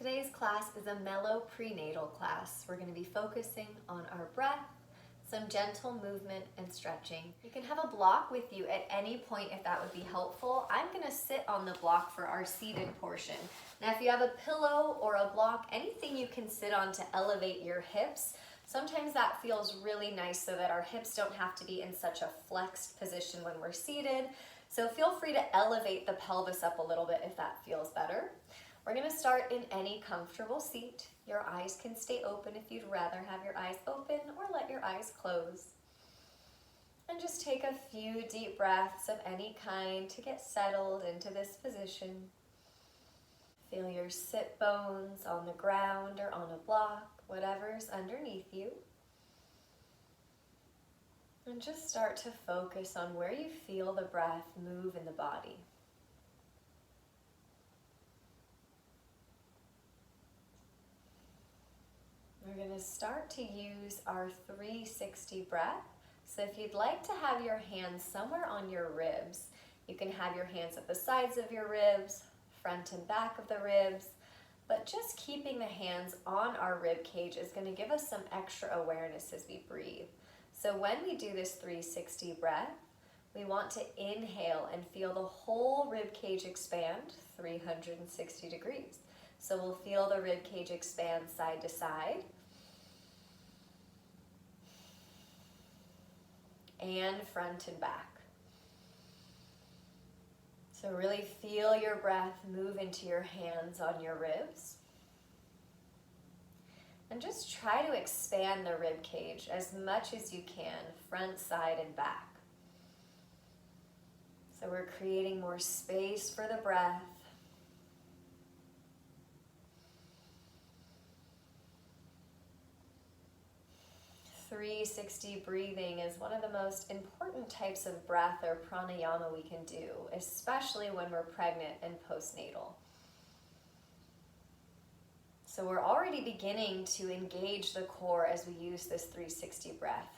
Today's class is a mellow prenatal class. We're going to be focusing on our breath, some gentle movement and stretching. You can have a block with you at any point if that would be helpful. I'm going to sit on the block for our seated portion. Now if you have a pillow or a block, anything you can sit on to elevate your hips, sometimes that feels really nice so that our hips don't have to be in such a flexed position when we're seated. So feel free to elevate the pelvis up a little bit if that feels better. We're going to start in any comfortable seat. Your eyes can stay open if you'd rather have your eyes open, or let your eyes close. And just take a few deep breaths of any kind to get settled into this position. Feel your sit bones on the ground or on a block, whatever's underneath you. And just start to focus on where you feel the breath move in the body. We're going to start to use our 360 breath. So if you'd like to have your hands somewhere on your ribs, you can have your hands at the sides of your ribs, front and back of the ribs, but just keeping the hands on our rib cage is going to give us some extra awareness as we breathe. So when we do this 360 breath, we want to inhale and feel the whole rib cage expand 360 degrees. So we'll feel the rib cage expand side to side. And front and back. So really feel your breath move into your hands on your ribs. And just try to expand the rib cage as much as you can, front, side, and back. So we're creating more space for the breath. 360 breathing is one of the most important types of breath or pranayama we can do, especially when we're pregnant and postnatal. So we're already beginning to engage the core as we use this 360 breath.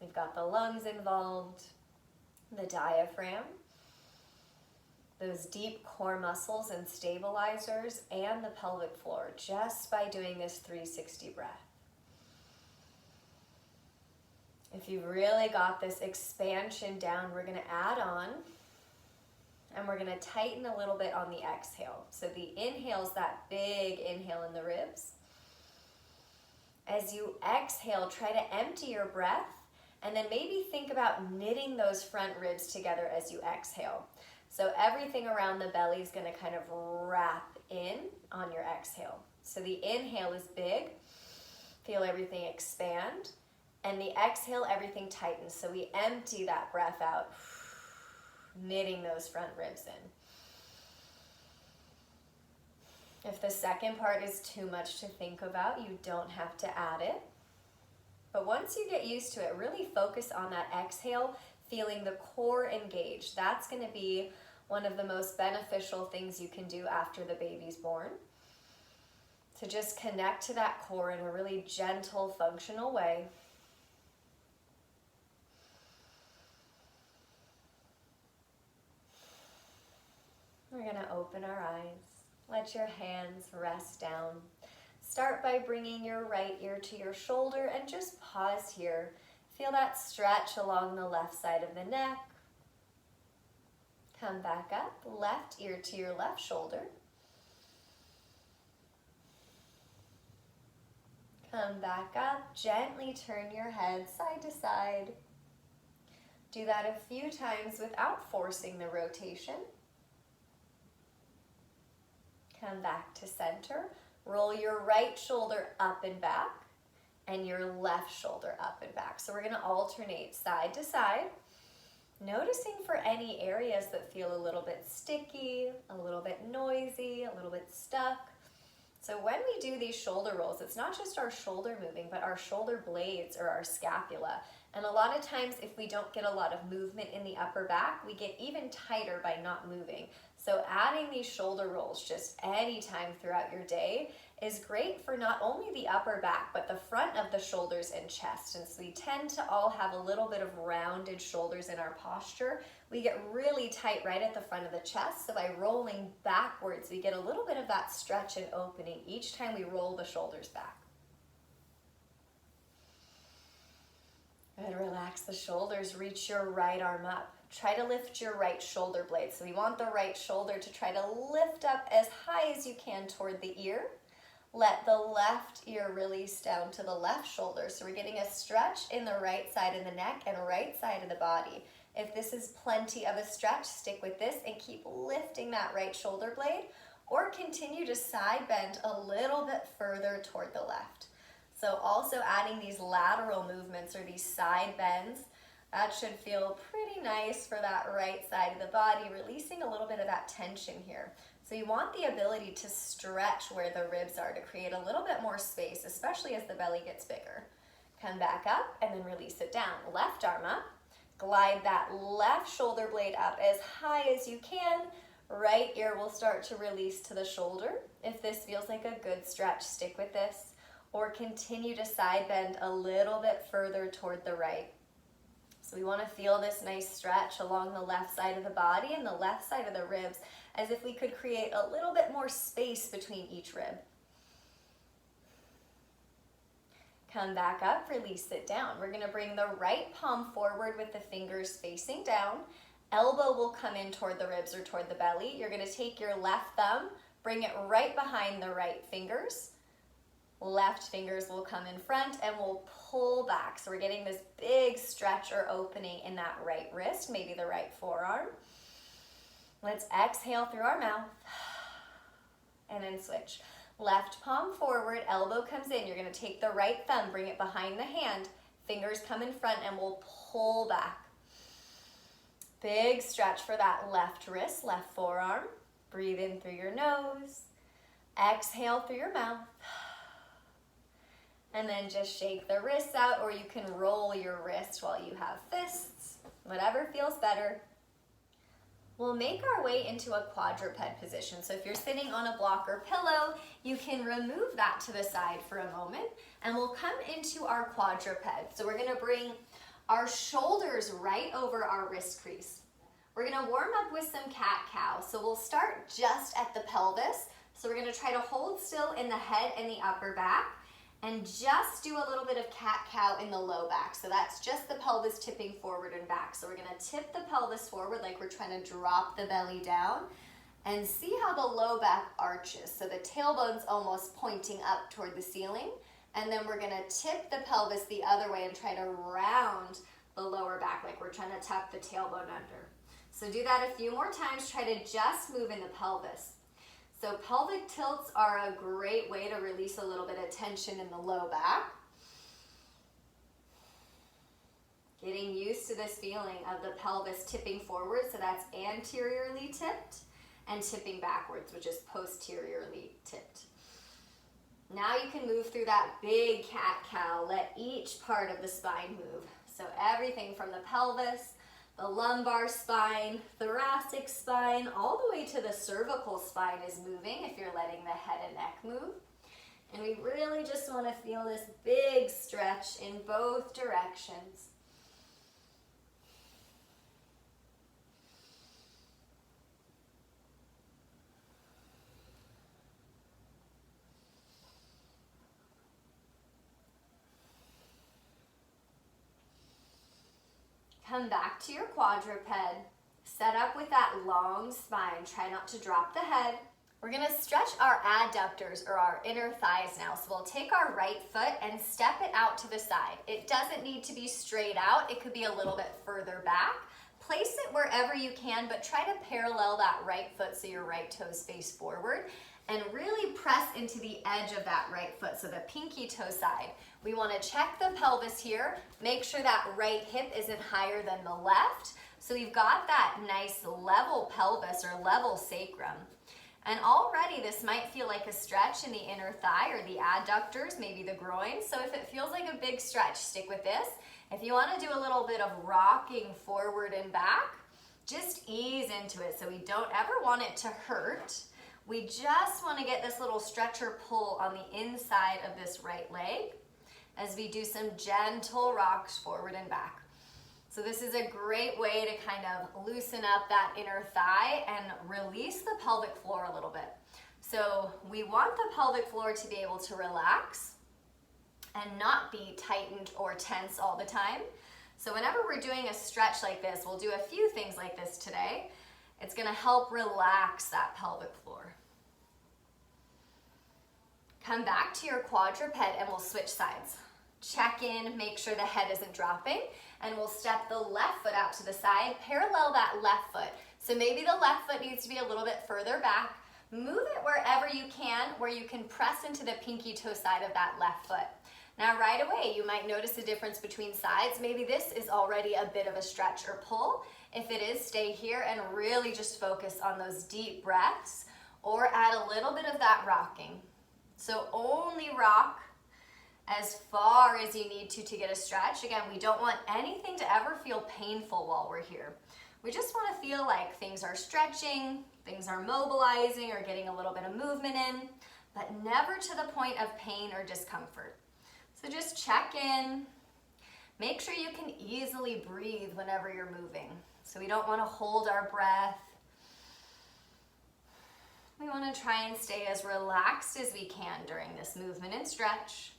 We've got the lungs involved, the diaphragm, those deep core muscles and stabilizers, and the pelvic floor, just by doing this 360 breath. If you've really got this expansion down, we're going to add on, and we're going to tighten a little bit on the exhale. So the inhale is that big inhale in the ribs. As you exhale, try to empty your breath, and then maybe think about knitting those front ribs together as you exhale. So everything around the belly is going to kind of wrap in on your exhale. So the inhale is big. Feel everything expand. And the exhale, everything tightens. So we empty that breath out, knitting those front ribs in. If the second part is too much to think about, you don't have to add it. But once you get used to it, really focus on that exhale, feeling the core engaged. That's going to be one of the most beneficial things you can do after the baby's born. To just connect to that core in a really gentle, functional way. We're going to open our eyes. Let your hands rest down. Start by bringing your right ear to your shoulder and just pause here. Feel that stretch along the left side of the neck. Come back up, left ear to your left shoulder. Come back up, gently turn your head side to side. Do that a few times without forcing the rotation. Come back to center. Roll your right shoulder up and back and your left shoulder up and back. So we're going to alternate side to side, noticing for any areas that feel a little bit sticky, a little bit noisy, a little bit stuck. So when we do these shoulder rolls, it's not just our shoulder moving, but our shoulder blades or our scapula. And a lot of times if we don't get a lot of movement in the upper back, we get even tighter by not moving. So adding these shoulder rolls just anytime throughout your day is great for not only the upper back, but the front of the shoulders and chest. And so we tend to all have a little bit of rounded shoulders in our posture. We get really tight right at the front of the chest. So by rolling backwards, we get a little bit of that stretch and opening each time we roll the shoulders back. And relax the shoulders, reach your right arm up. Try to lift your right shoulder blade. So we want the right shoulder to try to lift up as high as you can toward the ear. Let the left ear release down to the left shoulder. So we're getting a stretch in the right side of the neck and right side of the body. If this is plenty of a stretch, stick with this and keep lifting that right shoulder blade, or continue to side bend a little bit further toward the left. So also adding these lateral movements or these side bends, that should feel pretty nice for that right side of the body, releasing a little bit of that tension here. So you want the ability to stretch where the ribs are to create a little bit more space, especially as the belly gets bigger. Come back up and then release it down. Left arm up, glide that left shoulder blade up as high as you can. Right ear will start to release to the shoulder. If this feels like a good stretch, stick with this, or continue to side bend a little bit further toward the right. So we want to feel this nice stretch along the left side of the body and the left side of the ribs, as if we could create a little bit more space between each rib. Come back up, release it down. We're going to bring the right palm forward with the fingers facing down. Elbow will come in toward the ribs or toward the belly. You're going to take your left thumb, bring it right behind the right fingers. Left fingers will come in front and we'll pull back. So we're getting this big stretch or opening in that right wrist, maybe the right forearm. Let's exhale through our mouth and then switch. Left palm forward, elbow comes in. You're going to take the right thumb, bring it behind the hand. Fingers come in front and we'll pull back. Big stretch for that left wrist, left forearm. Breathe in through your nose. Exhale through your mouth. And then just shake the wrists out, or you can roll your wrist while you have fists. Whatever feels better. We'll make our way into a quadruped position. So if you're sitting on a block or pillow, you can remove that to the side for a moment, and we'll come into our quadruped. So we're gonna bring our shoulders right over our wrist crease. We're gonna warm up with some cat-cow. So we'll start just at the pelvis. So we're gonna try to hold still in the head and the upper back, and just do a little bit of cat-cow in the low back. So that's just the pelvis tipping forward and back. So we're gonna tip the pelvis forward like we're trying to drop the belly down, and see how the low back arches. So the tailbone's almost pointing up toward the ceiling, and then we're gonna tip the pelvis the other way and try to round the lower back like we're trying to tuck the tailbone under. So do that a few more times. Try to just move in the pelvis. So pelvic tilts are a great way to release a little bit of tension in the low back. Getting used to this feeling of the pelvis tipping forward, so that's anteriorly tipped, and tipping backwards, which is posteriorly tipped. Now you can move through that big cat-cow. Let each part of the spine move. So everything from the pelvis, the lumbar spine, thoracic spine, all the way to the cervical spine is moving if you're letting the head and neck move. And we really just want to feel this big stretch in both directions. Come back to your quadruped. Set up with that long spine. Try not to drop the head. We're going to stretch our adductors or our inner thighs now. So we'll take our right foot and step it out to the side. It doesn't need to be straight out. It could be a little bit further back. Place it wherever you can, but try to parallel that right foot so your right toes face forward. And really press into the edge of that right foot, so the pinky toe side. We want to check the pelvis here. Make sure that right hip isn't higher than the left. So we've got that nice level pelvis or level sacrum. And already this might feel like a stretch in the inner thigh or the adductors, maybe the groin. So if it feels like a big stretch, stick with this. If you want to do a little bit of rocking forward and back, Just ease into it. So we don't ever want it to hurt. We just want to get this little stretch or pull on the inside of this right leg as we do some gentle rocks forward and back. So this is a great way to kind of loosen up that inner thigh and release the pelvic floor a little bit. So we want the pelvic floor to be able to relax and not be tightened or tense all the time. So whenever we're doing a stretch like this, we'll do a few things like this today. It's gonna help relax that pelvic floor. Come back to your quadruped and we'll switch sides. Check in, make sure the head isn't dropping, and we'll step the left foot out to the side, parallel that left foot. So maybe the left foot needs to be a little bit further back. Move it wherever you can, where you can press into the pinky toe side of that left foot. Now right away, you might notice a difference between sides. Maybe this is already a bit of a stretch or pull. If it is, stay here and really just focus on those deep breaths, or add a little bit of that rocking. So only rock as far as you need to get a stretch. Again, we don't want anything to ever feel painful while we're here. We just want to feel like things are stretching, things are mobilizing or getting a little bit of movement in, but never to the point of pain or discomfort. So just check in. Make sure you can easily breathe whenever you're moving. So we don't want to hold our breath. We want to try and stay as relaxed as we can during this movement and stretch.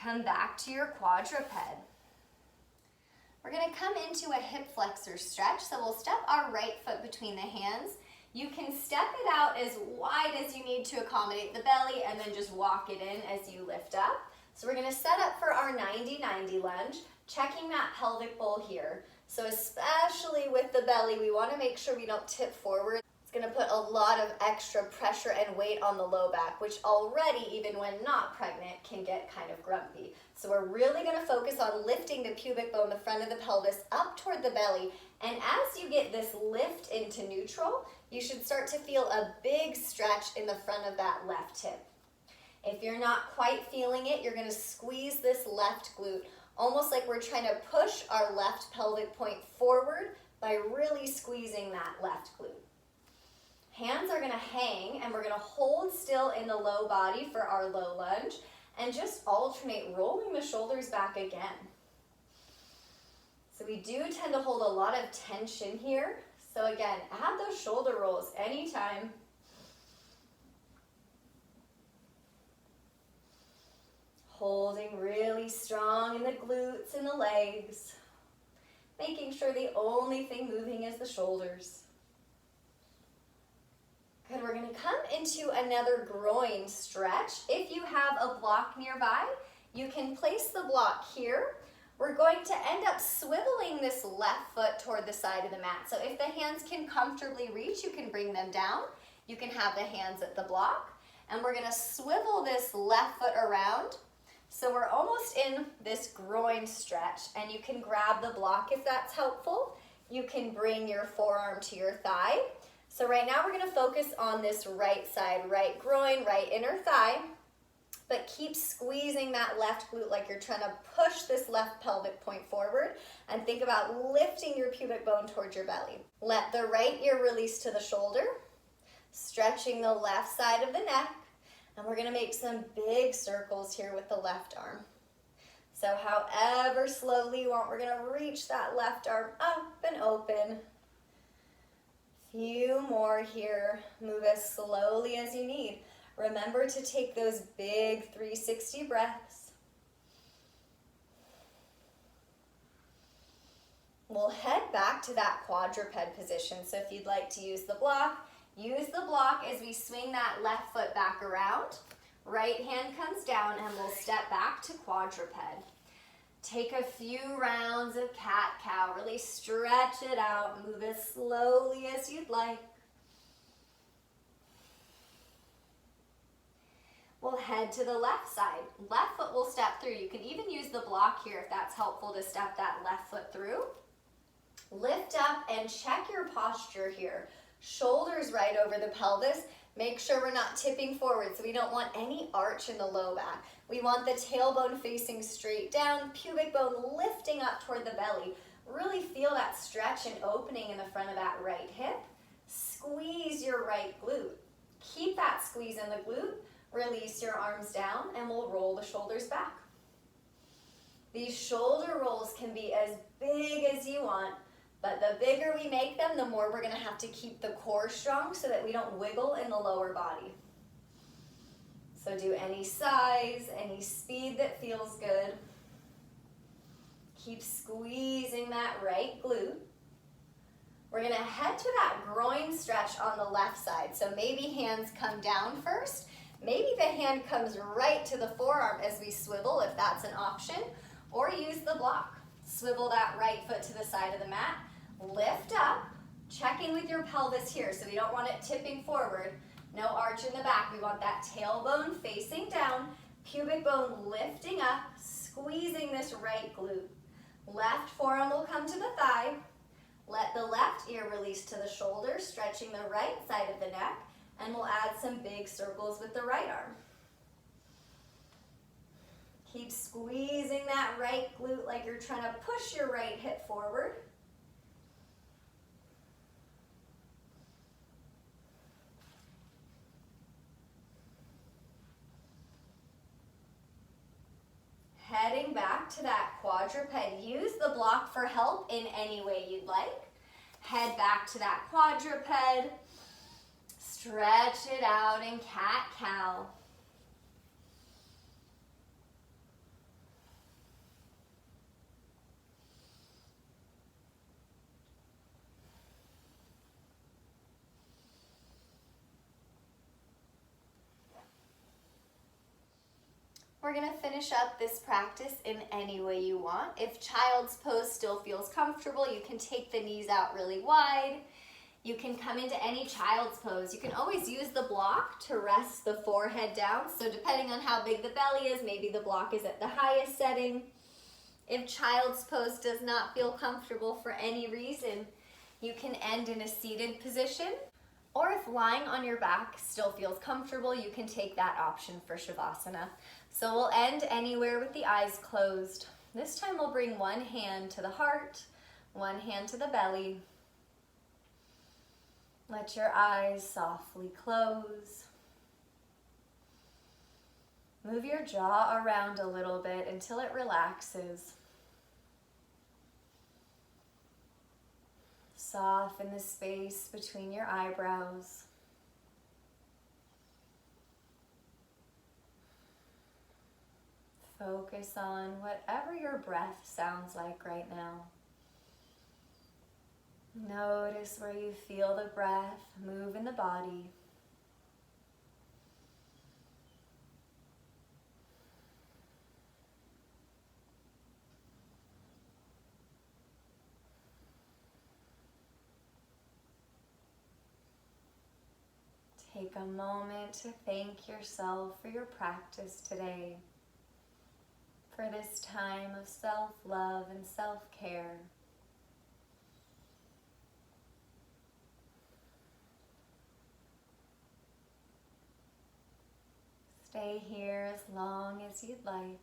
Come back to your quadruped. We're going to come into a hip flexor stretch. So we'll step our right foot between the hands. You can step it out as wide as you need to accommodate the belly, and then just walk it in as you lift up. So we're going to set up for our 90-90 lunge, checking that pelvic bowl here. So especially with the belly, we want to make sure we don't tip forward. It's going to put a lot of extra pressure and weight on the low back, which already, even when not pregnant, can get kind of grumpy. So we're really going to focus on lifting the pubic bone, the front of the pelvis, up toward the belly. And as you get this lift into neutral, you should start to feel a big stretch in the front of that left hip. If you're not quite feeling it, you're going to squeeze this left glute, almost like we're trying to push our left pelvic point forward by really squeezing that left glute. Hands are going to hang, and we're going to hold still in the low body for our low lunge, and just alternate rolling the shoulders back again. So we do tend to hold a lot of tension here. So again, add those shoulder rolls anytime. Holding really strong in the glutes and the legs. Making sure the only thing moving is the shoulders. Good, we're going to come into another groin stretch. If you have a block nearby, you can place the block here. We're going to end up swiveling this left foot toward the side of the mat. So if the hands can comfortably reach, you can bring them down. You can have the hands at the block. And we're going to swivel this left foot around. So we're almost in this groin stretch, and you can grab the block if that's helpful. You can bring your forearm to your thigh. So right now we're going to focus on this right side, right groin, right inner thigh, but keep squeezing that left glute like you're trying to push this left pelvic point forward, and think about lifting your pubic bone towards your belly. Let the right ear release to the shoulder, stretching the left side of the neck, and we're going to make some big circles here with the left arm. So however slowly you want, we're going to reach that left arm up and open. Few more here. Move as slowly as you need. Remember to take those big 360 breaths. We'll head back to that quadruped position. So if you'd like to use the block as we swing that left foot back around. Right hand comes down, and we'll step back to quadruped. Take a few rounds of cat-cow. Really stretch it out. Move as slowly as you'd like. We'll head to the left side. Left foot will step through. You can even use the block here if that's helpful to step that left foot through. Lift up and check your posture here. Shoulders right over the pelvis. Make sure we're not tipping forward, so we don't want any arch in the low back. We want the tailbone facing straight down, pubic bone lifting up toward the belly. Really feel that stretch and opening in the front of that right hip. Squeeze your right glute. Keep that squeeze in the glute. Release your arms down, and we'll roll the shoulders back. These shoulder rolls can be as big as you want, but the bigger we make them, the more we're going to have to keep the core strong so that we don't wiggle in the lower body. So do any size, any speed that feels good. Keep squeezing that right glute. We're going to head to that groin stretch on the left side. So maybe hands come down first. Maybe the hand comes right to the forearm as we swivel, if that's an option, or use the block. Swivel that right foot to the side of the mat. Lift up, checking with your pelvis here, so we don't want it tipping forward. No arch in the back. We want that tailbone facing down, pubic bone lifting up, squeezing this right glute. Left forearm will come to the thigh. Let the left ear release to the shoulder, stretching the right side of the neck, and we'll add some big circles with the right arm. Keep squeezing that right glute like you're trying to push your right hip forward. Heading back to that quadruped. Use the block for help in any way you'd like. Head back to that quadruped. Stretch it out in cat-cow. We're going to finish up this practice in any way you want. If child's pose still feels comfortable, you can take the knees out really wide. You can come into any child's pose. You can always use the block to rest the forehead down. So depending on how big the belly is, maybe the block is at the highest setting. If child's pose does not feel comfortable for any reason, you can end in a seated position. Or if lying on your back still feels comfortable, you can take that option for Shavasana. So we'll end anywhere with the eyes closed. This time we'll bring one hand to the heart, one hand to the belly. Let your eyes softly close. Move your jaw around a little bit until it relaxes. Soften the space between your eyebrows. Focus on whatever your breath sounds like right now. Notice where you feel the breath move in the body. Take a moment to thank yourself for your practice today, for this time of self-love and self-care. Stay here as long as you'd like.